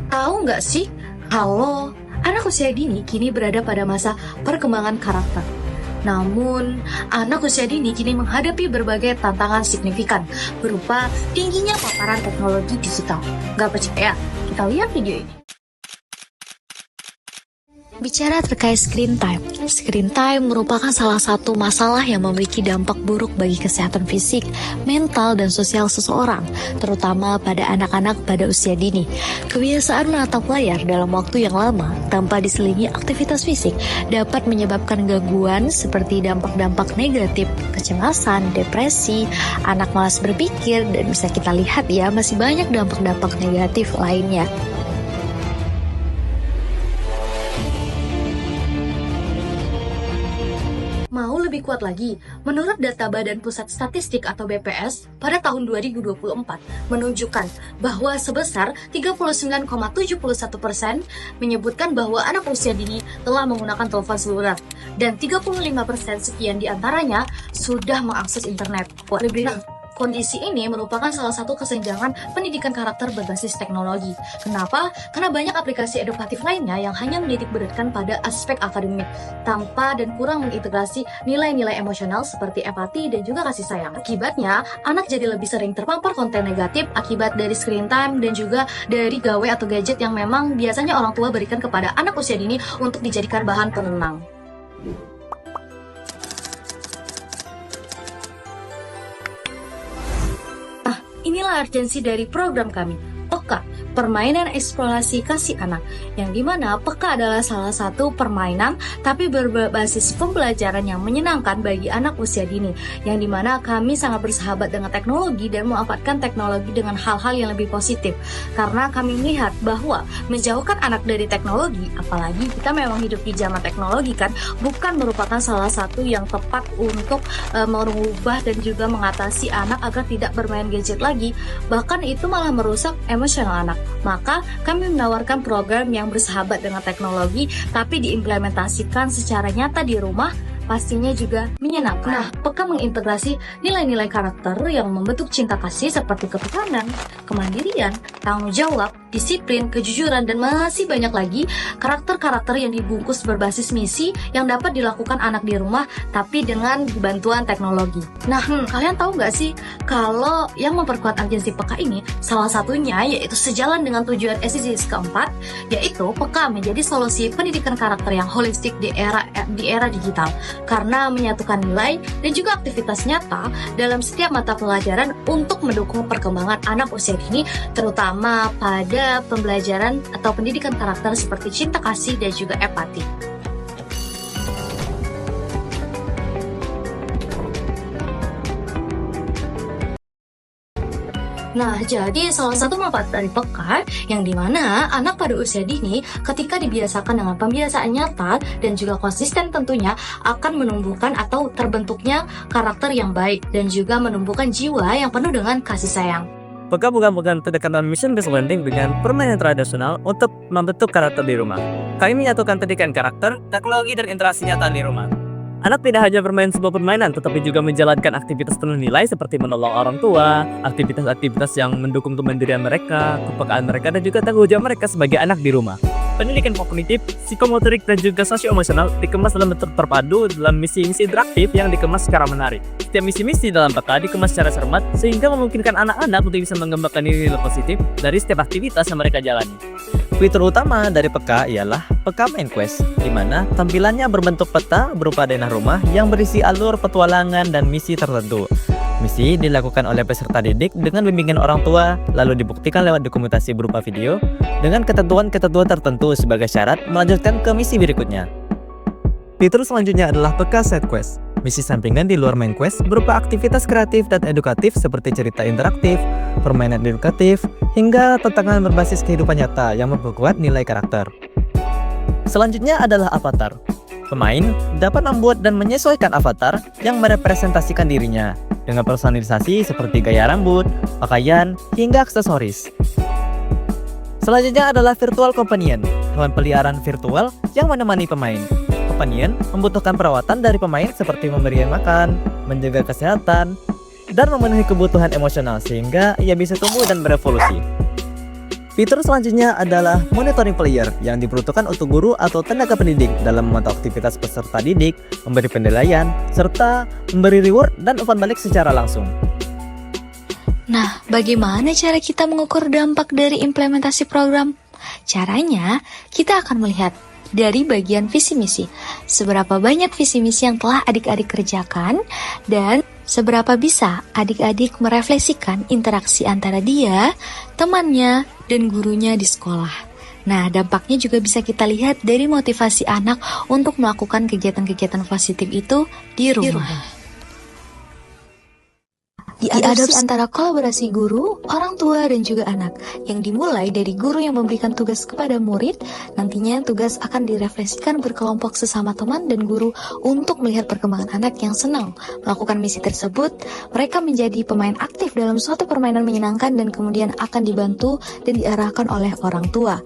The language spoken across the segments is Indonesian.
Tahu nggak sih kalau anak usia dini kini berada pada masa perkembangan karakter. Namun, anak usia dini kini menghadapi berbagai tantangan signifikan berupa tingginya paparan teknologi digital. Nggak percaya? Kita lihat video ini. Bicara terkait screen time merupakan salah satu masalah yang memiliki dampak buruk bagi kesehatan fisik, mental, dan sosial seseorang, terutama pada anak-anak pada usia dini. Kebiasaan menatap layar dalam waktu yang lama tanpa diselingi aktivitas fisik dapat menyebabkan gangguan seperti dampak-dampak negatif, kecemasan, depresi, anak malas berpikir, dan bisa kita lihat ya masih banyak dampak-dampak negatif lainnya. Mau lebih kuat lagi, menurut data Badan Pusat Statistik atau BPS pada tahun 2024 menunjukkan bahwa sebesar 39,71% menyebutkan bahwa anak usia dini telah menggunakan telepon seluler dan 35% sekian diantaranya sudah mengakses internet. Kondisi ini merupakan salah satu kesenjangan pendidikan karakter berbasis teknologi. Kenapa? Karena banyak aplikasi edukatif lainnya yang hanya menitik beratkan pada aspek akademik, tanpa dan kurang mengintegrasi nilai-nilai emosional seperti empati dan juga kasih sayang. Akibatnya, anak jadi lebih sering terpapar konten negatif akibat dari screen time dan juga dari gawe atau gadget yang memang biasanya orang tua berikan kepada anak usia dini untuk dijadikan bahan penenang. Inilah urgensi dari program kami, PEKA, Permainan Eksplorasi Kasih Anak, yang dimana PEKA adalah salah satu permainan tapi berbasis pembelajaran yang menyenangkan bagi anak usia dini, yang dimana kami sangat bersahabat dengan teknologi dan memanfaatkan teknologi dengan hal-hal yang lebih positif, karena kami melihat bahwa menjauhkan anak dari teknologi, apalagi kita memang hidup di zaman teknologi kan, bukan merupakan salah satu yang tepat untuk merubah dan juga mengatasi anak agar tidak bermain gadget lagi, bahkan itu malah merusak emosional anak. Maka kami menawarkan program yang bersahabat dengan teknologi tapi diimplementasikan secara nyata di rumah, pastinya juga menyenangkan. Nah, PEKA mengintegrasi nilai-nilai karakter yang membentuk cinta kasih seperti kepekaan, kemandirian, tanggung jawab, disiplin, kejujuran, dan masih banyak lagi karakter-karakter yang dibungkus berbasis misi yang dapat dilakukan anak di rumah tapi dengan bantuan teknologi. Nah, kalian tahu nggak sih kalau yang memperkuat urgensi PEKA ini salah satunya yaitu sejalan dengan tujuan SDGs keempat, yaitu PEKA menjadi solusi pendidikan karakter yang holistik di era digital, karena menyatukan nilai dan juga aktivitas nyata dalam setiap mata pelajaran untuk mendukung perkembangan anak usia dini, terutama pada pembelajaran atau pendidikan karakter seperti cinta kasih dan juga empati. Nah, jadi salah satu manfaat dari PEKA yang dimana anak pada usia dini ketika dibiasakan dengan pembiasaan nyata dan juga konsisten tentunya akan menumbuhkan atau terbentuknya karakter yang baik dan juga menumbuhkan jiwa yang penuh dengan kasih sayang. PEKA bukan pendekatan mission based learning dengan permainan tradisional untuk membentuk karakter di rumah. Kami menyatukan pendidikan karakter, teknologi, dan interaksi nyata di rumah. Anak tidak hanya bermain sebuah permainan, tetapi juga menjalankan aktivitas penuh nilai seperti menolong orang tua, aktivitas-aktivitas yang mendukung kemandirian mereka, kepekaan mereka, dan juga tanggung jawab mereka sebagai anak di rumah. Pendidikan kognitif, psikomotorik, dan juga sosio-emosional dikemas dalam bentuk terpadu dalam misi-misi interaktif yang dikemas secara menarik. Setiap misi-misi dalam PEKA dikemas secara cermat sehingga memungkinkan anak-anak untuk bisa mengembangkan nilai positif dari setiap aktivitas yang mereka jalani. Fitur utama dari PEKA ialah PEKA Main Quest, di mana tampilannya berbentuk peta berupa denah rumah yang berisi alur petualangan dan misi tertentu. Misi dilakukan oleh peserta didik dengan bimbingan orang tua, lalu dibuktikan lewat dokumentasi berupa video dengan ketentuan-ketentuan tertentu sebagai syarat melanjutkan ke misi berikutnya. Fitur selanjutnya adalah PEKA Side Quest. Misi sampingan di luar Main Quest berupa aktivitas kreatif dan edukatif seperti cerita interaktif, permainan edukatif, hingga tantangan berbasis kehidupan nyata yang memperkuat nilai karakter. Selanjutnya adalah avatar. Pemain dapat membuat dan menyesuaikan avatar yang merepresentasikan dirinya dengan personalisasi seperti gaya rambut, pakaian, hingga aksesoris. Selanjutnya adalah Virtual Companion, hewan peliharaan virtual yang menemani pemain. Companion membutuhkan perawatan dari pemain seperti memberi makan, menjaga kesehatan, dan memenuhi kebutuhan emosional sehingga ia bisa tumbuh dan berevolusi. Fitur selanjutnya adalah monitoring player yang diperuntukkan untuk guru atau tenaga pendidik dalam memantau aktivitas peserta didik, memberi penilaian, serta memberi reward dan umpan balik secara langsung. Nah, bagaimana cara kita mengukur dampak dari implementasi program? Caranya, kita akan melihat dari bagian visi misi, seberapa banyak visi misi yang telah adik-adik kerjakan, dan seberapa bisa adik-adik merefleksikan interaksi antara dia, temannya, dan gurunya di sekolah. Nah, dampaknya juga bisa kita lihat dari motivasi anak untuk melakukan kegiatan-kegiatan positif itu di rumah. Diadopsi antara kolaborasi guru, orang tua, dan juga anak, yang dimulai dari guru yang memberikan tugas kepada murid. Nantinya tugas akan direfleksikan berkelompok sesama teman dan guru untuk melihat perkembangan anak yang senang melakukan misi tersebut. Mereka menjadi pemain aktif dalam suatu permainan menyenangkan dan kemudian akan dibantu dan diarahkan oleh orang tua.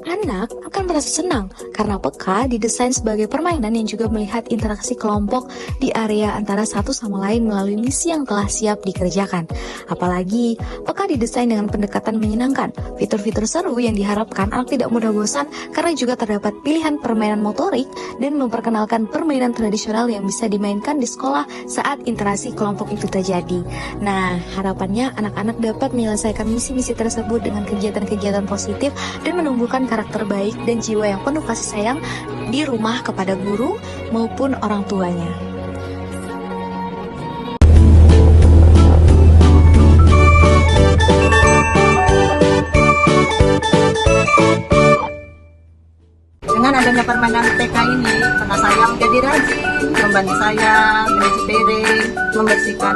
Anak akan merasa senang karena peka didesain sebagai permainan yang juga melihat interaksi kelompok di area antara satu sama lain melalui misi yang telah siap dikerjakan. Apalagi peka didesain dengan pendekatan menyenangkan. Fitur-fitur seru yang diharapkan anak tidak mudah bosan karena juga terdapat pilihan permainan motorik dan memperkenalkan permainan tradisional yang bisa dimainkan di sekolah saat interaksi kelompok itu terjadi. Nah, harapannya anak-anak dapat menyelesaikan misi-misi tersebut dengan kegiatan-kegiatan positif dan menumbuhkan karakter baik dan jiwa yang penuh kasih sayang di rumah kepada guru maupun orang tuanya. Dengan adanya permainan TK ini, karena saya menjadi rajin, membantu saya mencuci piring, membersihkan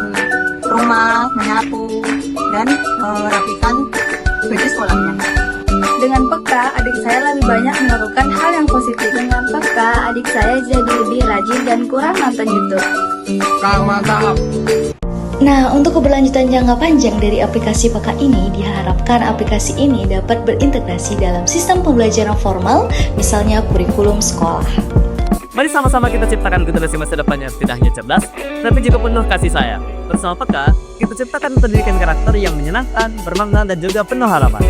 rumah, menyapu, dan merapikan baju sekolahnya. Dengan peka, adik saya lebih banyak melakukan hal yang positif. Dengan peka, adik saya jadi lebih rajin dan kurang nonton YouTube. Nah, untuk keberlanjutan jangka panjang dari aplikasi Peka ini, diharapkan aplikasi ini dapat berintegrasi dalam sistem pembelajaran formal, misalnya kurikulum sekolah. Mari sama-sama kita ciptakan generasi masa depan yang tidak hanya cerdas, tapi juga penuh kasih sayang. Bersama Peka, kita ciptakan pendidikan karakter yang menyenangkan, bermakna, dan juga penuh harapan.